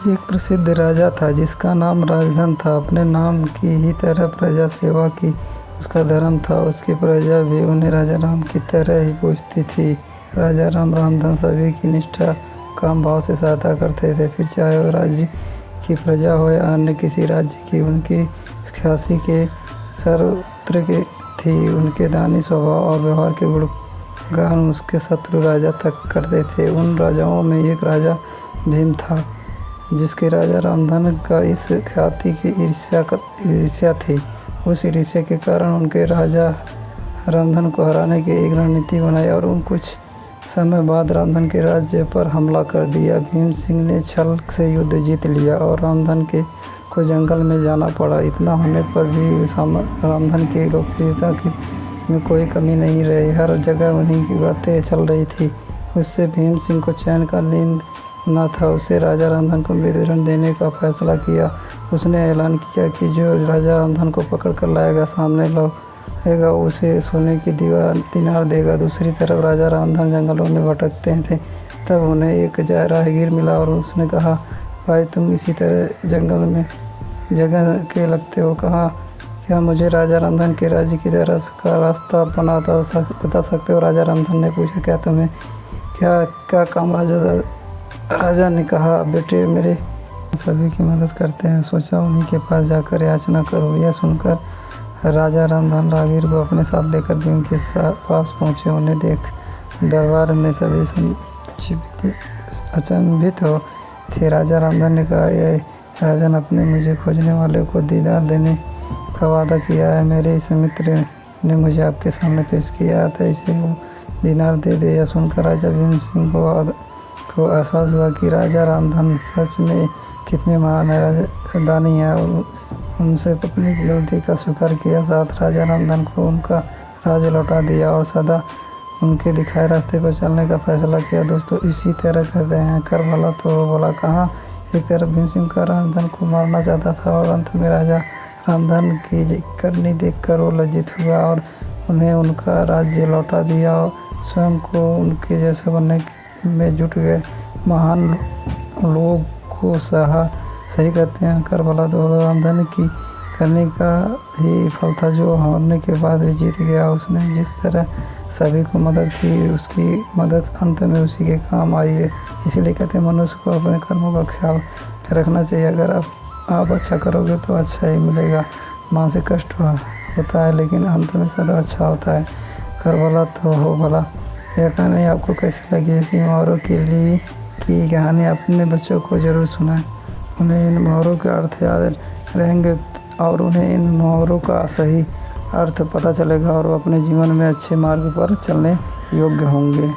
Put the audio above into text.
एक प्रसिद्ध राजा था जिसका नाम राजधन था। अपने नाम की ही तरह प्रजा सेवा की उसका धर्म था। उसकी प्रजा भी उन्हें राजा राम की तरह ही पूजती थी। राजा राम रामधन सभी की निष्ठा काम भाव से सहायता करते थे, फिर चाहे वो राज्य की प्रजा हो या अन्य किसी राज्य की। उनकी ख्याति के सर्वत्र की थी। उनके दानी स्वभाव और व्यवहार के गुणगान उसके शत्रु राजा तक करते थे। उन राजाओं में एक राजा भीम था जिसके राजा रामधन का इस ख्याति की ईर्ष्या थी। उस ईर्ष्या के कारण उनके राजा रामधन को हराने की एक रणनीति बनाई और कुछ समय बाद रामधन के राज्य पर हमला कर दिया। भीम सिंह ने छल से युद्ध जीत लिया और रामधन को जंगल में जाना पड़ा। इतना होने पर भी रामधन की लोकप्रियता में कोई कमी नहीं रही। हर जगह उन्हीं की बातें चल रही थी। उससे भीम सिंह को चैन का नींद न था। उसे राजा रामधन को मृत्युदंड देने का फैसला किया। उसने ऐलान किया कि जो राजा रामधन को पकड़ कर लाएगा, सामने लाएगा, उसे सोने की दीनार देगा। दूसरी तरफ राजा रामधन जंगलों में भटकते थे। तब उन्हें एक राहगीर मिला और उसने कहा, भाई तुम इसी तरह जंगल में जगह के लगते हो, कहा क्या मुझे राजा रामधन के राज्य की तरफ का रास्ता बता सकते हो? राजा रामधन ने पूछा, क्या तुम्हें क्या काम? राजा ने कहा, बेटे मेरे सभी की मदद करते हैं, सोचा उन्हीं के पास जाकर याचना करो। यह सुनकर राजा रामधन राहगीर को अपने साथ लेकर भीम के पास पहुँचे। उन्हें देख दरबार में सभी अचंभित हो थे। राजा रामधन ने कहा, यह राजन अपने मुझे खोजने वाले को दीदार देने का वादा किया है। मेरे इस मित्र ने मुझे आपके सामने पेश किया था, इसे वो दीनार दे दे। यह सुनकर राजा भीम सिंह को एहसास हुआ कि राजा रामधन सच में कितने महान दानी हैं और उनसे अपनी गलती का स्वीकार किया। साथ राजा रामधन को उनका राज्य लौटा दिया और सदा उनके दिखाए रास्ते पर चलने का फैसला किया। दोस्तों, इसी तरह कहते हैं, कर भला तो हो भला। कहाँ एक तरफ भीम सिंह का रामधन को मारना चाहता था और अंत में राजा रामधन की करनी देखकर वो लज्जित हुआ और उन्हें उनका राज्य लौटा दिया और स्वयं को उनके जैसे बनने में जुट गए। महान लोग को सही कहते हैं, कर भला तो रामधन की करने का ही फल था जो हारने के बाद भी जीत गया। उसने जिस तरह सभी को मदद की, उसकी मदद अंत में उसी के काम आई है। इसीलिए कहते हैं, मनुष्य को अपने कर्मों का ख्याल रखना चाहिए। अगर आप अच्छा करोगे तो अच्छा ही मिलेगा। मानसिक कष्ट होता है लेकिन अंत में सदा अच्छा होता है। कर भला तो हो भला। यह कहानी आपको कैसी लगी? ऐसी मुहावरों के लिए की कहानी अपने बच्चों को ज़रूर सुनाएं। उन्हें इन मुहावरों के अर्थ याद रहेंगे और उन्हें इन मुहावरों का सही अर्थ पता चलेगा और वो अपने जीवन में अच्छे मार्ग पर चलने योग्य होंगे।